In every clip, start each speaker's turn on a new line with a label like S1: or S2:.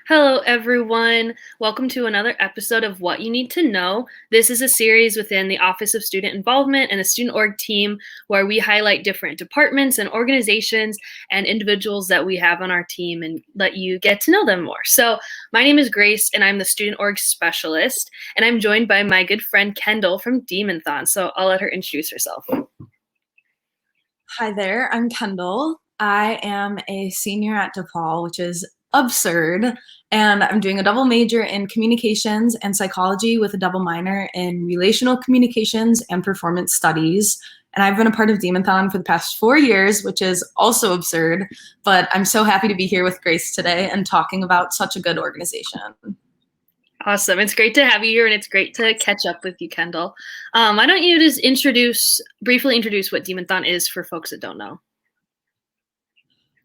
S1: Hello, everyone. Welcome to another episode of What You Need to Know. This is a series within the Office of Student Involvement and the Student Org team where we highlight different departments and organizations and individuals that we have on our team and let you get to know them more. So, my name is Grace, and I'm the Student Org Specialist, and I'm joined by my good friend Kendall from DemonTHON. So, I'll let her introduce herself.
S2: Hi there, I'm Kendall. I am a senior at DePaul, which is absurd, and I'm doing a double major in communications and psychology with a double minor in relational communications and performance studies. And I've been a part of DemonTHON for the past 4 years, which is also absurd, but I'm so happy to be here with Grace today and talking about such a good organization.
S1: Awesome. It's great to have you here, and it's great to catch up with you, Kendall. Why don't you just briefly introduce what DemonTHON is for folks that don't know?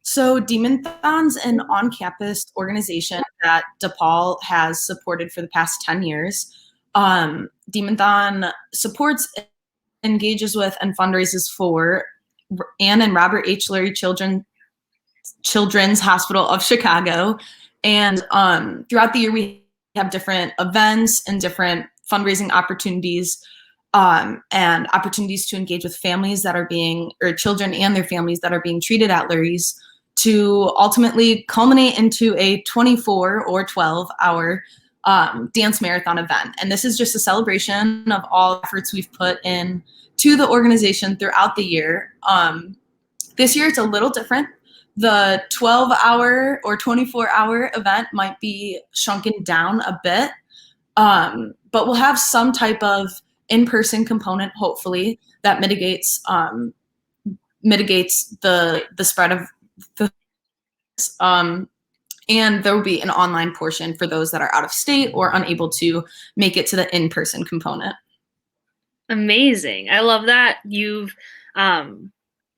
S2: So DemonTHON's an on-campus organization that DePaul has supported for the past 10 years. DemonTHON supports, engages with, and fundraises for Anne and Robert H. Lurie Children's Hospital of Chicago. And throughout the year, we have different events and different fundraising opportunities and opportunities to engage with families that are or children and their families that are being treated at Lurie's, to ultimately culminate into a 24 or 12-hour dance marathon event. And this is just a celebration of all efforts we've put in to the organization throughout the year. This year it's a little different. The 12-hour or 24-hour event might be shrunken down a bit, but we'll have some type of in-person component, hopefully, that mitigates the spread of the and there will be an online portion for those that are out of state or unable to make it to the in-person component.
S1: Amazing. I love that you've found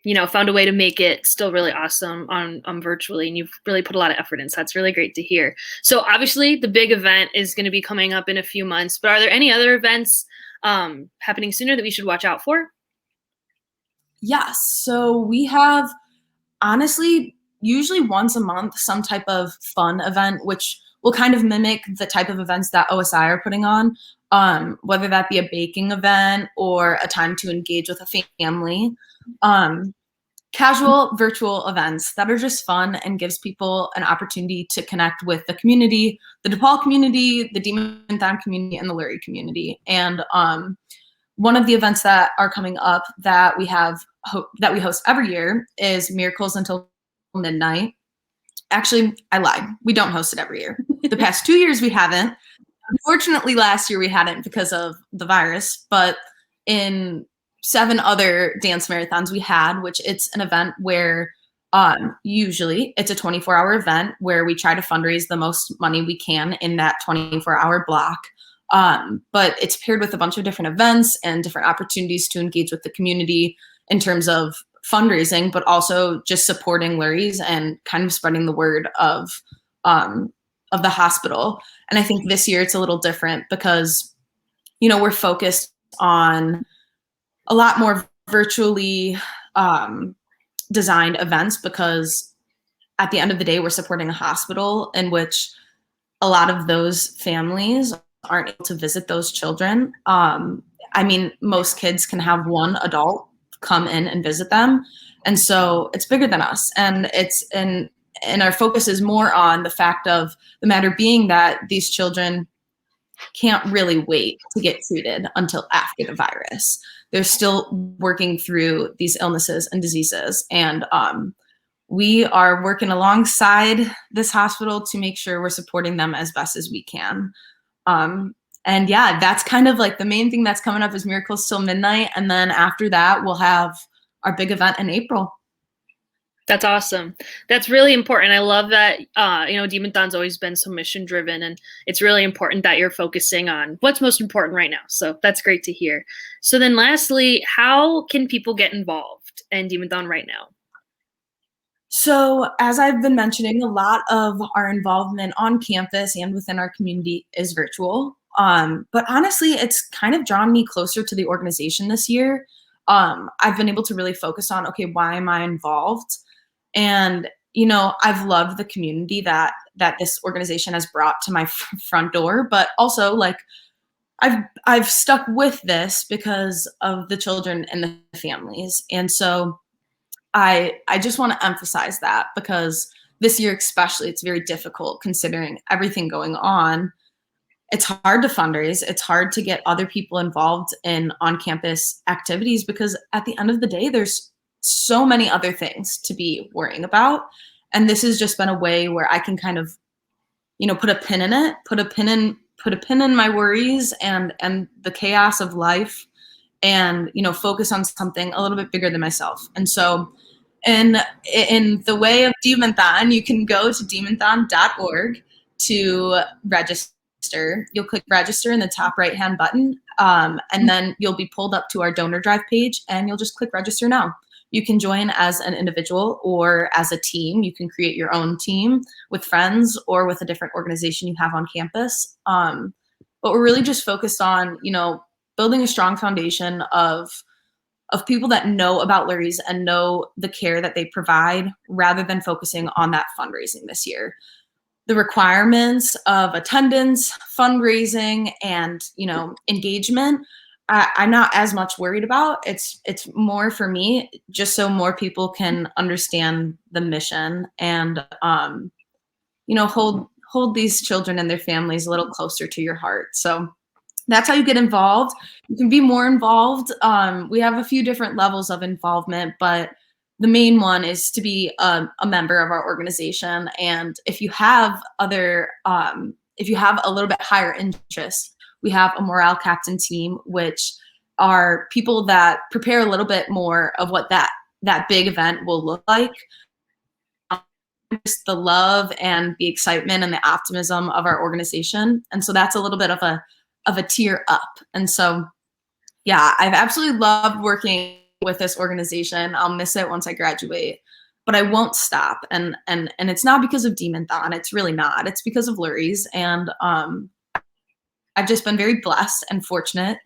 S1: a way to make it still really awesome on virtually, and you've really put a lot of effort in. So that's really great to hear. So obviously the big event is going to be coming up in a few months, but are there any other events happening sooner that we should watch out for?
S2: Yes. So we have, honestly, usually once a month, some type of fun event, which will kind of mimic the type of events that OSI are putting on, whether that be a baking event or a time to engage with a family. Casual virtual events that are just fun and gives people an opportunity to connect with the community, the DePaul community, the DemonTHON community, and the Lurie community. And one of the events that are coming up that we host every year is Miracles Until Midnight. Actually, I lied. We don't host it every year. The past 2 years we haven't. Unfortunately, last year we hadn't because of the virus, but in 7 other dance marathons we had, which it's an event where usually it's a 24-hour event where we try to fundraise the most money we can in that 24-hour block. But it's paired with a bunch of different events and different opportunities to engage with the community in terms of fundraising, but also just supporting Lurie's and kind of spreading the word of the hospital. And I think this year it's a little different because, we're focused on a lot more virtually designed events, because at the end of the day, we're supporting a hospital in which a lot of those families aren't able to visit those children. Most kids can have one adult come in and visit them. And so it's bigger than us. And and our focus is more on the fact of the matter being that these children can't really wait to get treated until after the virus. They're still working through these illnesses and diseases. And we are working alongside this hospital to make sure we're supporting them as best as we can. And yeah, that's kind of like the main thing that's coming up is Miracles Till Midnight. And then after that, we'll have our big event in April.
S1: That's awesome. That's really important. I love that, DemonTHON's always been so mission driven, and it's really important that you're focusing on what's most important right now. So that's great to hear. So then lastly, how can people get involved in DemonTHON right now?
S2: So as I've been mentioning, a lot of our involvement on campus and within our community is virtual. But honestly, it's kind of drawn me closer to the organization this year. I've been able to really focus on, okay, why am I involved? And, I've loved the community that that this organization has brought to my front door, but also like I've stuck with this because of the children and the families. And so I just want to emphasize that, because this year especially, it's very difficult considering everything going on. It's hard to fundraise. It's hard to get other people involved in on-campus activities, because at the end of the day, there's so many other things to be worrying about. And this has just been a way where I can kind of, put a pin in it, put a pin in my worries and the chaos of life, and, focus on something a little bit bigger than myself. And so in the way of DemonTHON, you can go to DemonTHON.org to register. You'll click register in the top right-hand button, and then you'll be pulled up to our donor drive page, and you'll just click register now. You can join as an individual or as a team. You can create your own team with friends or with a different organization you have on campus. But we're really just focused on, building a strong foundation of people that know about Lurie's and know the care that they provide, rather than focusing on that fundraising this year. The requirements of attendance, fundraising, and engagement, I'm not as much worried about. It's more for me, just so more people can understand the mission and hold these children and their families a little closer to your heart. So that's how you get involved. You can be more involved. We have a few different levels of involvement, but the main one is to be a member of our organization. And if you have if you have a little bit higher interest, we have a morale captain team, which are people that prepare a little bit more of what that big event will look like. Just the love and the excitement and the optimism of our organization. And so that's a little bit of a tier up. And so, yeah, I've absolutely loved working with this organization. I'll miss it once I graduate, but I won't stop. And it's not because of DemonTHON. It's really not. It's because of Lurie's. And I've just been very blessed and fortunate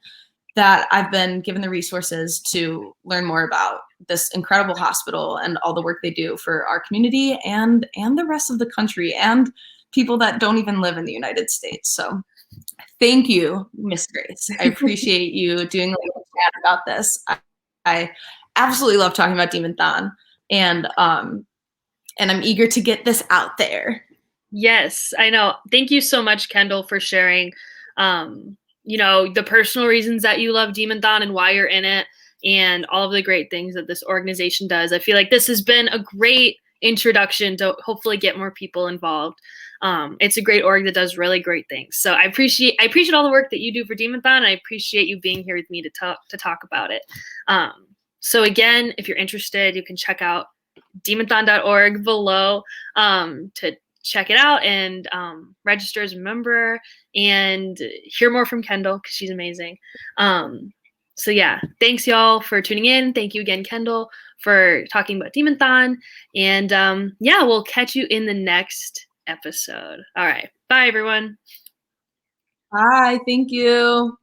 S2: that I've been given the resources to learn more about this incredible hospital and all the work they do for our community and the rest of the country and people that don't even live in the United States. So thank you, Miss Grace. I appreciate you doing a little chat about this. I absolutely love talking about DemonTHON, and I'm eager to get this out there.
S1: Yes, I know. Thank you so much, Kendall, for sharing the personal reasons that you love DemonTHON and why you're in it, and all of the great things that this organization does. I feel like this has been a great introduction to hopefully get more people involved. It's a great org that does really great things. So I appreciate all the work that you do for DemonTHON, and I appreciate you being here with me to talk about it. So again, if you're interested, you can check out DemonTHON.org below to check it out and register as a member and hear more from Kendall, because she's amazing. So yeah, thanks y'all for tuning in. Thank you again, Kendall, for talking about DemonTHON. And yeah, we'll catch you in the next episode. All right. Bye, everyone.
S2: Bye. Thank you.